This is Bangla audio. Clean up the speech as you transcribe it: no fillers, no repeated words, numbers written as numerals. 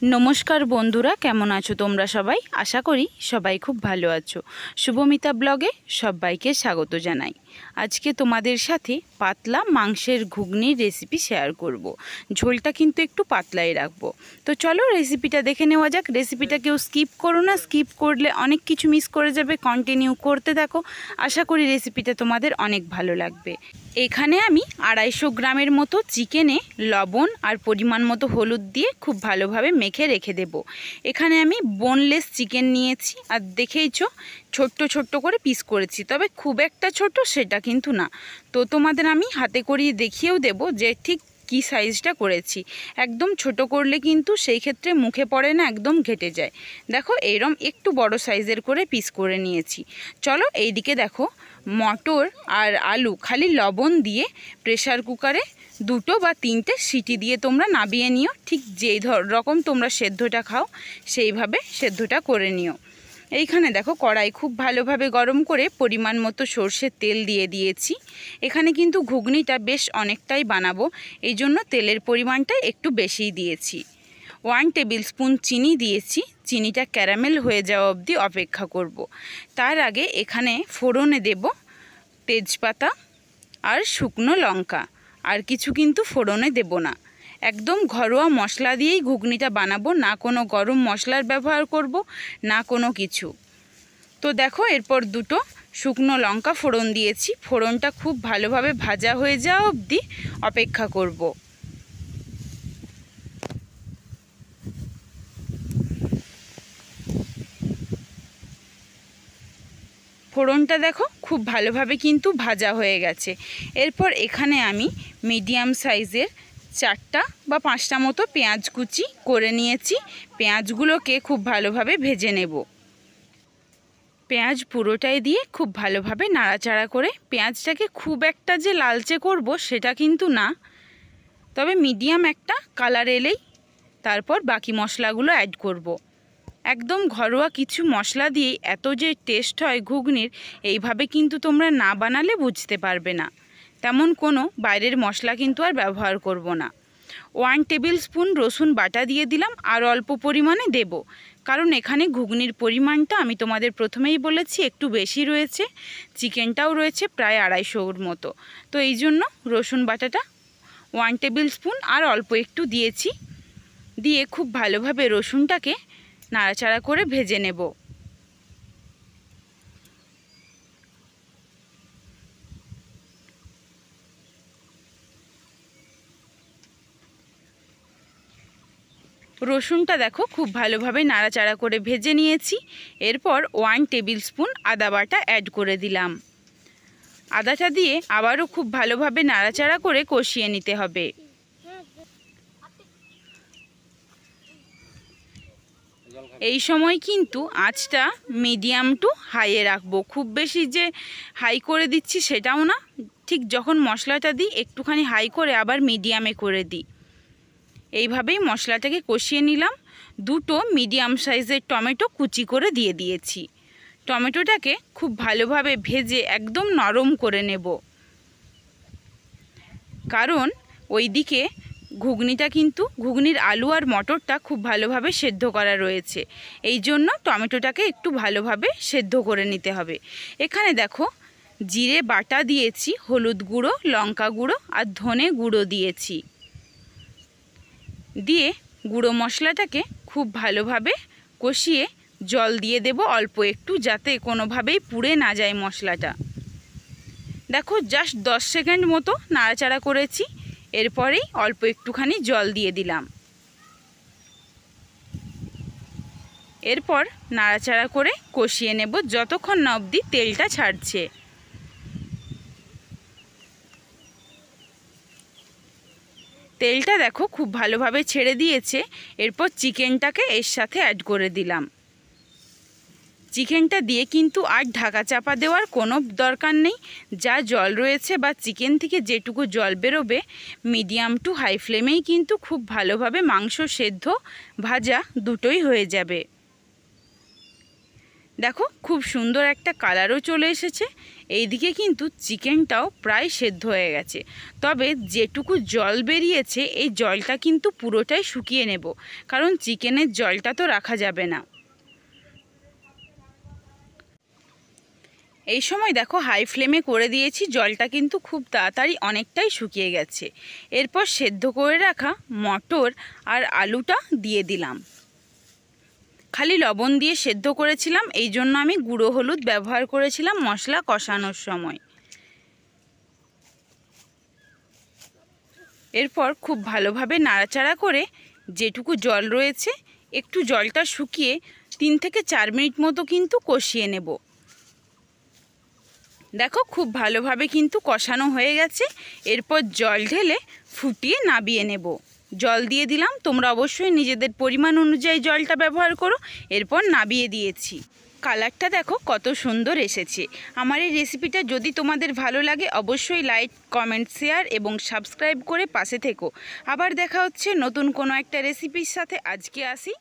नमस्कार बंधुरा केमन आछो तोमरा सबाई आशा करी सबाई खूब भालो आछो। शुभमिता ब्लगे सबाइके स्वागत जानाई। आज के तोमादेर साथे पातला मांसेर घुगनिर रेसिपि शेयर करब। झोलटा किन्तु एकटू पातलाई राखबो। तो चलो रेसिपिटा देखे नेওয়া যাক। रेसिपिटा केउ स्किप करो ना, स्किप करले अनेक किछु मिस करे जाबे। कन्टिन्यू करते थाको, आशा करी रेसिपिटा तोमादेर अनेक भालो लागबे। एखाने आमी 250 ग्रामेर मतो चिकेने लवण और परिमाण मतो हलुद दिए खूब भालोभाबे मेखे रेखे देब। एखाने आमी बोनलेस चिकेन नियेछि और देखेइछो छोट्टो छोट्टो करे पिस करेछि, तबे खूब एकटा छोटो सेटा किन्तु ना। तो तोमादेर आमी हाते करिये देखिएओ देब जे ठीक की साइजटा करेछि। एकदम छोटो करले किन्तु सेई क्षेत्रे मुखे पड़े ना, एकदम घेटे जाए। देखो एरम एकटू बड़ो साइजेर करे पिस करे नियेछि। चलो एइदिके देखो मटर और आलू खाली लवण दिए प्रेसार कुकारे दुटो बा तीनटे सीटी दिए तोमरा नाबिये निओ। ठीक जेई रकम तोमरा सेद्धोटा खाओ सेइभाबे सेद्धोटा करे निओ। এইখানে দেখো কড়াই খুব ভালোভাবে গরম করে পরিমাণ মতো সরষের তেল দিয়ে দিয়েছি। এখানে কিন্তু ঘুগনিটা বেশ অনেকটাই বানাবো, এই জন্য তেলের পরিমাণটা একটু বেশিই দিয়েছি। 1 টেবিল স্পুন চিনি দিয়েছি। চিনিটা ক্যারামেল হয়ে যাওয়া অবধি অপেক্ষা করব। তার আগে এখানে ফোড়নে দেব তেজপাতা আর শুকনো লঙ্কা, আর কিছু কিন্তু ফোড়নে দেব না। एकदम घरोया मशला दिए घुगनिटा बानाबो, ना कोनो गरम मशलार व्यवहार करब ना कोनो किछु। तो देखो एरपर दुटो शुकनो लंका फोड़न दिएछि। फोड़नटा खूब भालोभाबे भाजा हये जाओया अब्दि अपेक्षा करब। फोड़नटा देखो खूब भालोभाबे किन्तु भाजा हये गेछे। एरपर एखाने आमी मिडियाम साइजेर 4टा বা 5টা মতো পেঁয়াজ কুচি করে নিয়েছি। পেঁয়াজগুলোকে খুব ভালোভাবে ভেজে নেব। পেঁয়াজ পুরোটাই দিয়ে খুব ভালোভাবে নাড়াচাড়া করে পেঁয়াজটাকে খুব একটা যে লালচে করব সেটা কিন্তু না, তবে মিডিয়াম একটা কালার এলেই তারপর বাকি মশলাগুলো অ্যাড করব। একদম ঘরোয়া কিছু মশলা দিয়ে এত যে টেস্ট হয় ঘুগনির, এইভাবে কিন্তু তোমরা না বানালে বুঝতে পারবে না। তেমন কোনো বাইরের মশলা কিন্তু আর ব্যবহার করব না। 1 টেবিল স্পুন রসুন বাটা দিয়ে দিলাম আর অল্প পরিমাণে দেব, কারণ এখানে ঘুগনির পরিমাণটা আমি তোমাদের প্রথমেই বলেছি একটু বেশি রয়েছে, চিকেনটাও রয়েছে প্রায় 250-এর মতো। তো এই জন্য রসুন বাটাটা 1 টেবিল স্পুন আর অল্প একটু দিয়েছি। দিয়ে খুব ভালোভাবে রসুনটাকে নাড়াচাড়া করে ভেজে নেব। রসুনটা দেখো খুব ভালোভাবে নাড়াচাড়া করে ভেজে নিয়েছি। এরপর 1 টেবিল স্পুন আদা বাটা অ্যাড করে দিলাম। আদাটা দিয়ে আবারও খুব ভালোভাবে নাড়াচাড়া করে কষিয়ে নিতে হবে। এই সময় কিন্তু আঁচটা মিডিয়াম টু হাইয়ে রাখবো। খুব বেশি যে হাই করে দিচ্ছি সেটাও না, ঠিক যখন মশলাটা দিই একটুখানি হাই করে আবার মিডিয়ামে করে দিই। এইভাবেই মশলাটাকে কষিয়ে নিলাম। দুটো মিডিয়াম সাইজের টমেটো কুচি করে দিয়ে দিয়েছি। টমেটোটাকে খুব ভালোভাবে ভেজে একদম নরম করে নেব, কারণ ওইদিকে ঘুগনিটা কিন্তু ঘুগনির আলু আর মটরটা খুব ভালোভাবে সেদ্ধ করা রয়েছে, এই জন্য টমেটোটাকে একটু ভালোভাবে সেদ্ধ করে নিতে হবে। এখানে দেখো জিরে বাটা দিয়েছি, হলুদ গুঁড়ো, লঙ্কা গুঁড়ো আর ধনে গুঁড়ো দিয়েছি। দিয়ে গুঁড়ো মশলাটাকে খুব ভালোভাবে কষিয়ে জল দিয়ে দেব অল্প একটু, যাতে কোনোভাবেই পুড়ে না যায় মশলাটা। দেখো জাস্ট 10 সেকেন্ড মতো নাড়াচাড়া করেছি, এরপরেই অল্প একটুখানি জল দিয়ে দিলাম। এরপর নাড়াচাড়া করে কষিয়ে নেব যতক্ষণ না অবধি তেলটা ছাড়ছে। তেলটা দেখো খুব ভালোভাবে ছেড়ে দিয়েছে। এরপর চিকেনটাকে এর সাথে অ্যাড করে দিলাম। চিকেনটা দিয়ে কিন্তু আর ঢাকা চাপা দেওয়ার কোনো দরকার নেই। যা জল রয়েছে বা চিকেন থেকে যেটুকু জল বেরোবে মিডিয়াম টু হাই ফ্লেমেই কিন্তু খুব ভালোভাবে মাংস সেদ্ধ ভাজা দুটোই হয়ে যাবে। দেখো খুব সুন্দর একটা কালারও চলে এসেছে। এইদিকে কিন্তু চিকেনটাও প্রায় সেদ্ধ হয়ে গেছে, তবে যেটুকু জল বেরিয়েছে এই জলটা কিন্তু পুরোটাই শুকিয়ে নেব, কারণ চিকেনের জলটা তো রাখা যাবে না। এই সময় দেখো হাই ফ্লেমে করে দিয়েছি, জলটা কিন্তু খুব তাড়াতাড়ি অনেকটাই শুকিয়ে গেছে। এরপর সেদ্ধ করে রাখা মটর আর আলুটা দিয়ে দিলাম। খালি লবণ দিয়ে সেদ্ধ করেছিলাম, এই জন্য আমি গুঁড়ো হলুদ ব্যবহার করেছিলাম মশলা কষানোর সময়। এরপর খুব ভালোভাবে নাড়াচাড়া করে যেটুকু জল রয়েছে একটু জলটা শুকিয়ে 3 থেকে 4 মিনিট মতো কিন্তু কষিয়ে নেব। দেখো খুব ভালোভাবে কিন্তু কষানো হয়ে গেছে। এরপর জল ঢেলে ফুটিয়ে নাবিয়ে নেব। জল দিয়ে দিলাম, তোমরা অবশ্যই নিজেদের পরিমাণ অনুযায়ী জলটা ব্যবহার করো। এরপর নাবিয়ে দিয়েছি। কালারটা দেখো কত সুন্দর এসেছে। আমার এই রেসিপিটা যদি তোমাদের ভালো লাগে অবশ্যই লাইক, কমেন্ট, শেয়ার এবং সাবস্ক্রাইব করে পাশে থেকো। আবার দেখা হচ্ছে নতুন কোনো একটা রেসিপির সাথে। আজকে আসি।